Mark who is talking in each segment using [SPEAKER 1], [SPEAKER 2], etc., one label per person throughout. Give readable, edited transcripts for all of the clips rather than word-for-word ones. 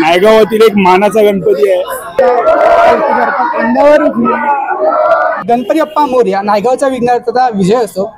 [SPEAKER 1] नायगावातील एक मानाचा गणपती आहे।
[SPEAKER 2] गणपती बाप्पा मोरया नायगावचा विघ्नहर्ता विजय असो।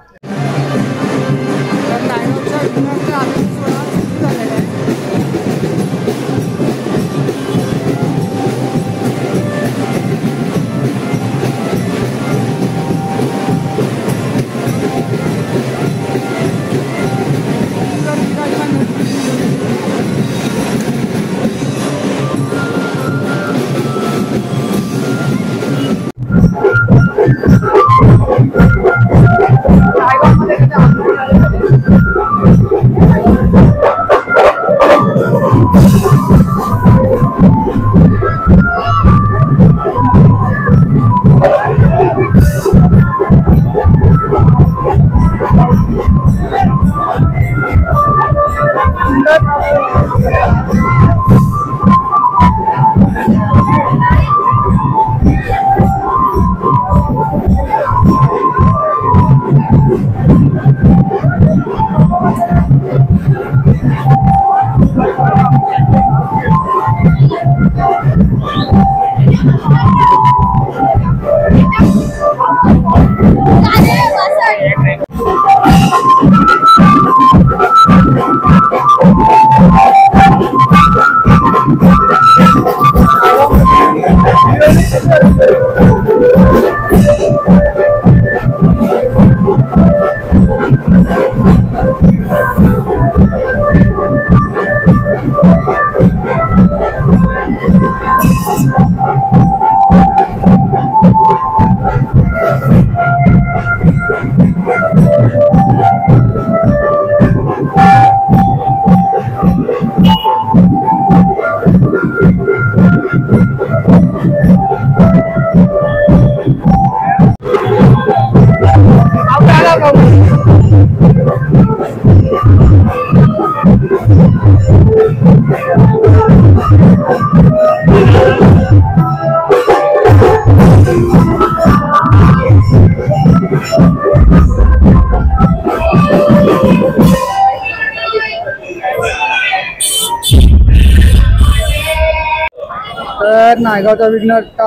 [SPEAKER 2] तर नायगावचा विघ्नहर्ता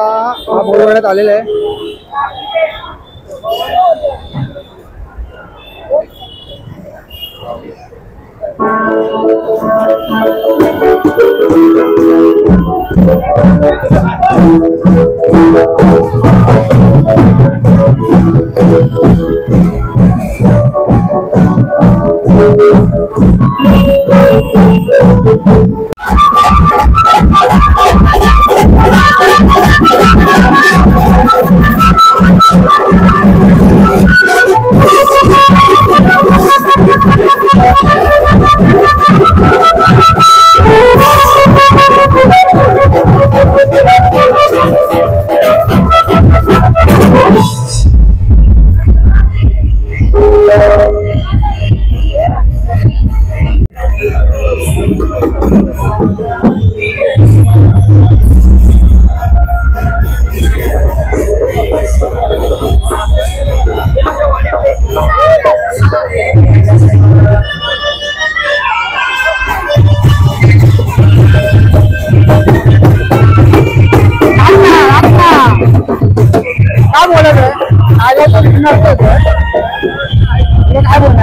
[SPEAKER 2] हा बोलवण्यात आलेला आहे।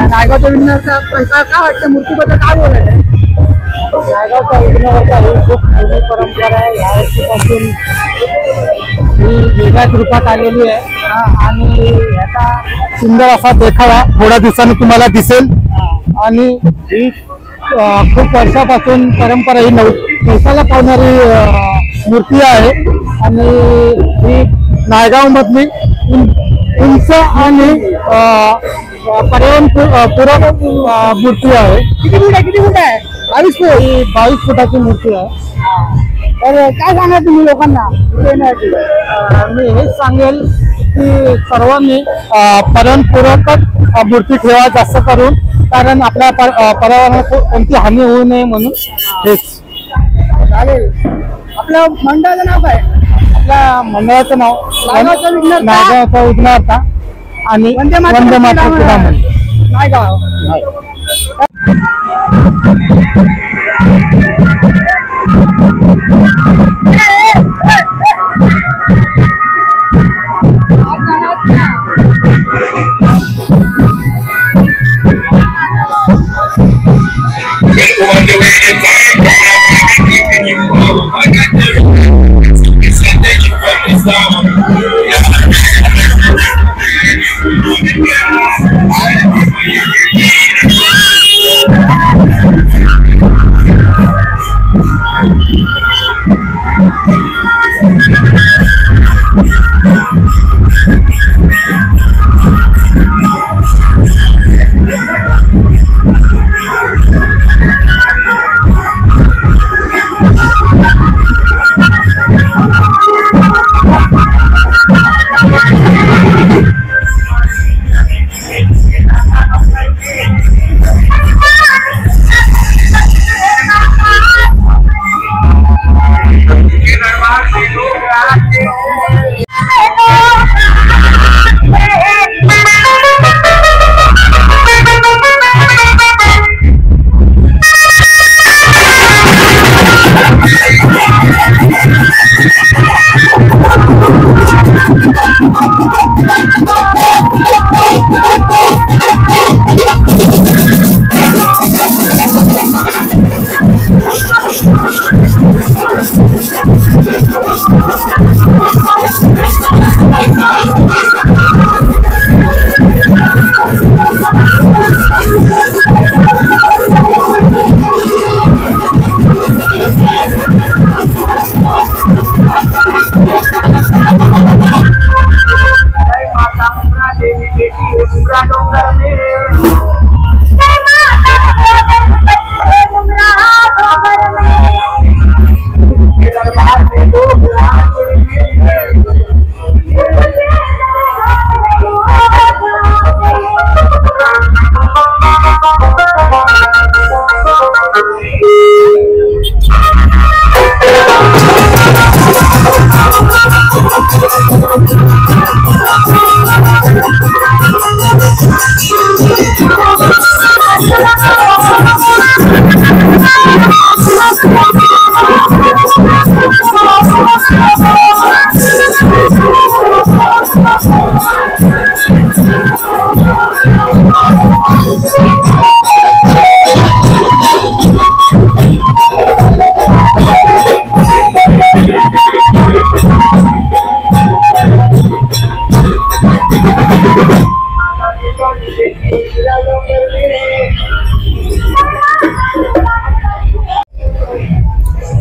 [SPEAKER 2] नायगावचा विघ्नहर्ता काय वाटतं मूर्तीबद्दल काय बोलायचं? नायगावचा विघ्नहर्ता ही खूप जुनी परंपरा आहे। या वर्षीपासून ही वेगळ्याच रूपात आलेली आहे आणि याचा सुंदर असा देखावा थोड्या दिवसांनी तुम्हाला दिसेल। आणि ही खूप वर्षापासून परंपरा ही नवसाला पावणारी मूर्ती आहे आणि ही नायगाव मधली उंच आणि पर्यावरण पूरक मूर्ती आहे। किती फूट आहे? 22 फूट। ही 22 फुटाची मूर्ती आहे। तर काय सांगा तुम्ही लोकांना? मी हेच सांगेल की सर्वांनी पर्यावरणपूरकच मूर्ती ठेवा जास्त करून, कारण आपल्या पर्यावरणाला कोणती हानी होऊ नये म्हणून हेच। चालेल. आपल्या मंडळाचं नाव काय?
[SPEAKER 3] आपल्या मंडळाचं नाव
[SPEAKER 2] नागावचा विघ्नहर्ता.
[SPEAKER 3] नागावचा विघ्नहर्ता आणि
[SPEAKER 2] वंदे मातरम
[SPEAKER 3] वंदे मातरम
[SPEAKER 2] क्रीडा
[SPEAKER 3] क्रीडा
[SPEAKER 2] मंडळ.
[SPEAKER 3] मंडळ.
[SPEAKER 2] नायगाव.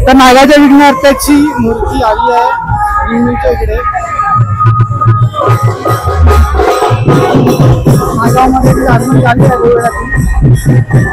[SPEAKER 3] तर नागाच्या विघ्नहर्त्याची मूर्ती आली आहे निमीच्या इकडे.
[SPEAKER 2] नागावमध्ये ती आगमन झाली आहे गोव्याची.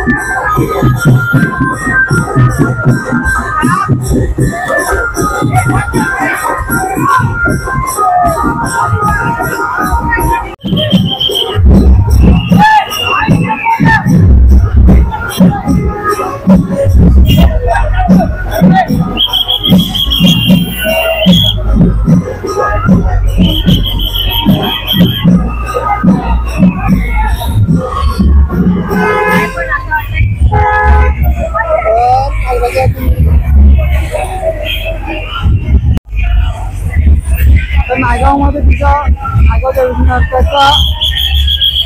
[SPEAKER 2] तर नायगावमध्ये तिचा नायगावच्या विघ्नहर्त्याचा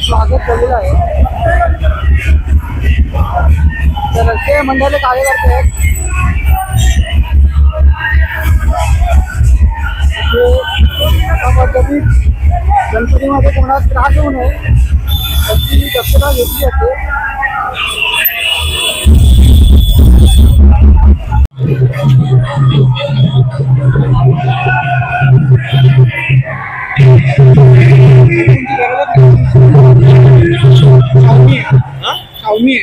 [SPEAKER 2] स्वागत झालेलं आहे. तर रस्ते मंडळाचे कार्यकर्ते आहेत. अशा पद्धतीत गणपतीमध्ये कोणाला त्रास होऊ नये याची दक्षता घेतली जाते. शावमी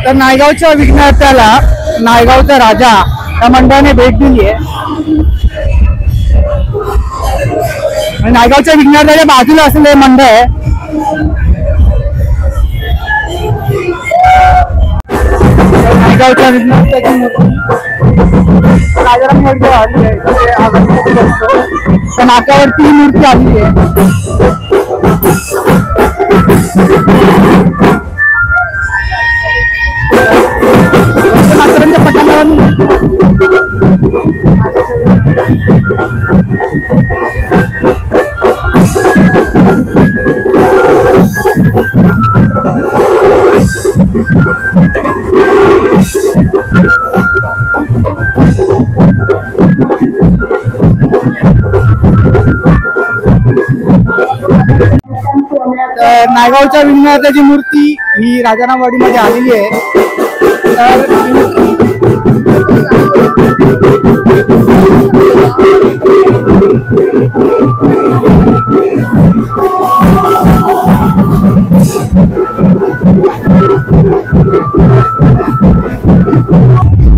[SPEAKER 3] तर नायगावच्या विघ्नहर्त्याला नायगावचा राजा या मंडळाने भेट दिली आहे आणि नायगावच्या विघ्नहर्त्याच्या बाजूला असलेले मंडळ आहे नायगावच्या विघ्नहर्त्याची मूर्ती राजाराम मंडळ आली आहे त्या नाक्यावरती ही मूर्ती आली आहे. मास्तरांच्या पटांगणावर नायगावच्या विघ्नहर्त्याची मूर्ती ही राजारामवाडीमध्ये आलेली आहे.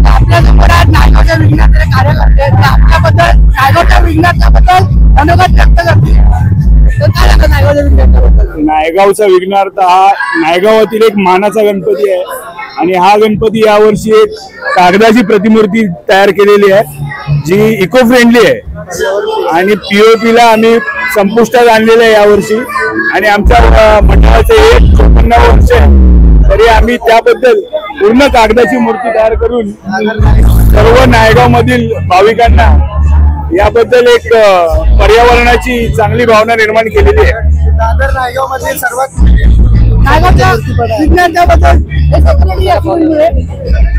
[SPEAKER 3] आपल्या समोर आज नायगावच्या विघ्नहर्त्याचे कार्यकर्ते आहेत. आपल्याबद्दल नायगावच्या विघ्नहर्त्याबद्दल अनुगत व्यक्त करतील. तर काय सांगा नायगावच्या विघ्नहर्त्याबद्दल?
[SPEAKER 1] नायगावचा विघ्नहर्ता हा नायगावातील एक मानाचा गणपती आहे आणि हा गणपती यावर्षी एक कागदाची प्रतिमूर्ती तयार केलेली आहे जी इको फ्रेंडली आहे आणि पीओपीला आम्ही संपुष्टात आणलेलं आहे यावर्षी आणि आमच्या मंडळाचे 54 वर्ष आहे तरी आम्ही त्याबद्दल पूर्ण कागदाची मूर्ती तयार करून सर्व नायगाव मधील भाविकांना याबद्दल एक पर्यावरणाची चांगली भावना निर्माण केलेली आहे.
[SPEAKER 3] दादर नायगाव मध्ये सर्वात नायगावच्या विघ्नहर्त्याबद्दल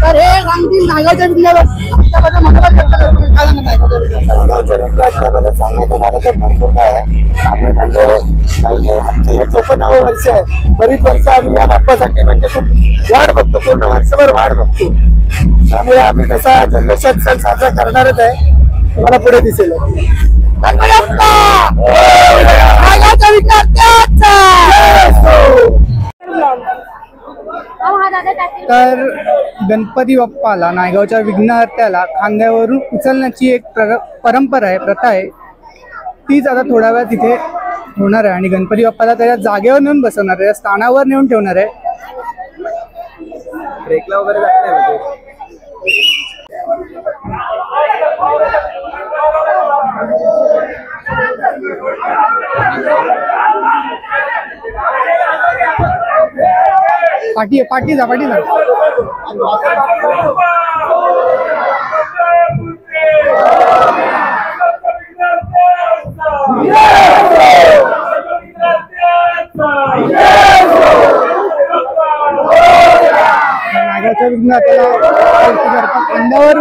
[SPEAKER 3] तर हे सांगतील नायगावच्या विघ्नहर्त्याबद्दल मनोगत व्यक्त करतील. काय सांगा नायगावच्या विघ्नहर्त्याबद्दल सांगायचं भरपूर काय आहे. आपलं 54 वर्ष आहे. बरीच वर्ष आम्ही या बाप्पासाठी म्हणजे खूप वाढ बघतो, पूर्ण वर्षभर वाढ बघतो. त्यामुळे आम्ही कसा जल्लोषात सण साजरा करणारच आहे. तुम्हाला पुढे दिसेल. तर गणपती बाप्पाला नायगावच्या विघ्नहर्त्याला खांद्यावरून उचलण्याची एक परंपरा आहे, प्रथा आहे. तीच आता थोड्या वेळात तिथे होणार आहे आणि गणपती बाप्पाला त्याच्या जागेवर नेऊन बसवणार आहे, स्थानावर नेऊन ठेवणार आहे. ब्रेकला वगैरे लागतंय पाठी जा नायगावच्या विघ्नहर्त्याला खांद्यावर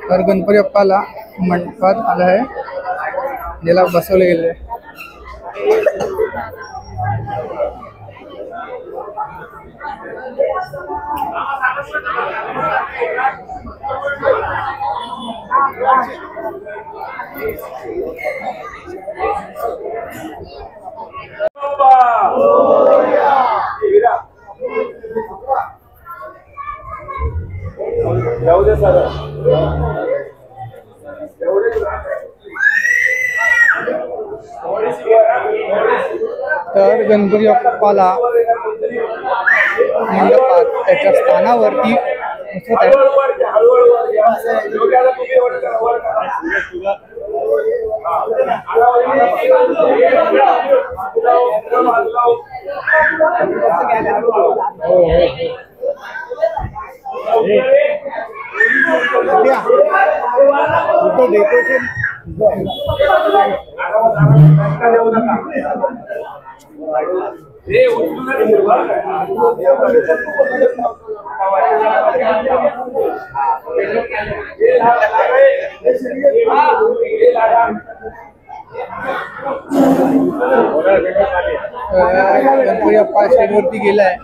[SPEAKER 3] तर गणपती बाप्पाला मंडपात आलं आहे, ज्याला बसवले गेले. तर गणपती बाप्पाला मंडपात त्याच्या स्थानावरती बसवत आहे.
[SPEAKER 2] गणपती बाप्पा स्टेजवरती गेलाय.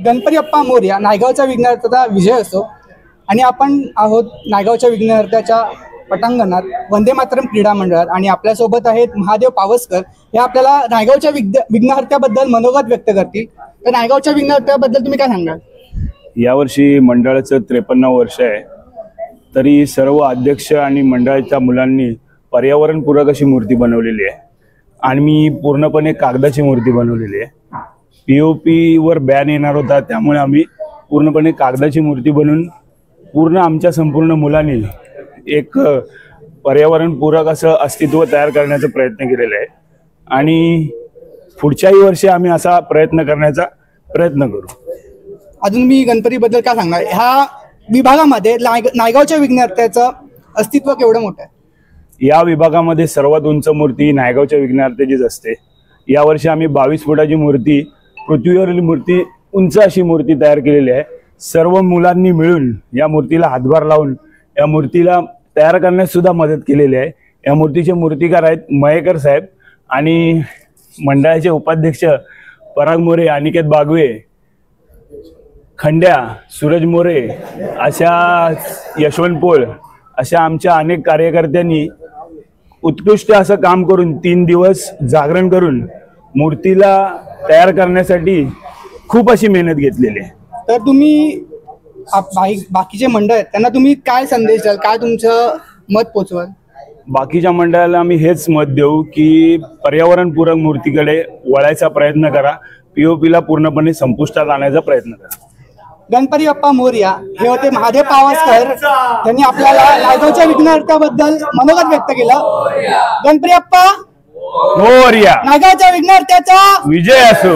[SPEAKER 2] गणपती बाप्पा मोरया नायगावचा विघ्नहर्त्याचा विजय असो. आणि आपण आहोत नायगावच्या विघ्नहर्त्याच्या पटांगणात वंदे मातरम क्रीडा मंडळात आणि आपल्यासोबत आहेत महादेव पावसकर. हे आपल्याला नायगावच्या विघ्नहर्त्याबद्दल मनोगत व्यक्त करतील. तर नायगावच्या विघ्नहर्त्याबद्दल तुम्ही काय सांगाल?
[SPEAKER 1] यावर्षी मंडळाचं 53 वर्ष आहे, तरी सर्व अध्यक्ष आणि मंडळाच्या मुलांनी पर्यावरणपूरक अशी मूर्ती बनवलेली आहे. आणि मी पूर्णपणे कागदाची मूर्ती बनवलेली आहे. POP वर बॅन येणार होता, त्यामुळे आम्ही पूर्णपणे कागदाची मूर्ती बनवून पूर्ण आमच्या संपूर्ण मुलांनी एक पर्यावरणपूरक असं अस्तित्व तयार करण्याचा प्रयत्न केलेला आहे. आणि पुढच्याही वर्षी आम्ही असा प्रयत्न करण्याचा प्रयत्न करू.
[SPEAKER 2] अजून मी गणपतीबद्दल काय सांगणार? ह्या विभागामध्ये नायगावच्या विघ्नहर्त्याचं अस्तित्व केवढं मोठं आहे?
[SPEAKER 1] या विभागामध्ये सर्वात उंच मूर्ती नायगावच्या विघ्नहर्त्याचीच असते. यावर्षी आम्ही 22 फुटाची मूर्ती, पृथ्वीवरील मूर्ती, उंच अशी मूर्ती तयार केलेली आहे. सर्व मुलांनी मिळून या मूर्तीला हातभार लावून या मूर्तीला तयार करण्यास सुद्धा मदत केलेली आहे. या मूर्तीचे मूर्तिकार आहेत मयेकर साहेब आणि मंडळाचे उपाध्यक्ष पराग मोरे, अनिकेत बागवे, खंड्या, सूरज मोरे, अशा यशवंत पोळ, अशा आमच्या अनेक कार्यकर्त्यांनी उत्कृष्ट असं काम करून 3 दिवस जागरण करून मूर्तीला तयार करण्यासाठी खूप अशी मेहनत घेतलेली आहे.
[SPEAKER 2] तर तुम्ही बाकीचे मंडळ आहेत त्यांना तुम्ही काय संदेश द्याल, काय तुमचं मत पोचवाल?
[SPEAKER 1] बाकीच्या मंडळाला आम्ही हेच मत देऊ की पर्यावरणपूरक मूर्तीकडे वळायचा प्रयत्न करा. POPला पूर्णपणे संपुष्टात आणायचा प्रयत्न करा.
[SPEAKER 2] गणपती बाप्पा मोरया हे होते महादेव पावसकर. त्यांनी आपल्याला नायगावच्या विघ्नहर्त्याबद्दल मनोगत व्यक्त केलं. गणपती बाप्पा
[SPEAKER 1] मोरया,
[SPEAKER 2] नायगावच्या विघ्नहर्त्याचा
[SPEAKER 1] विजय असो.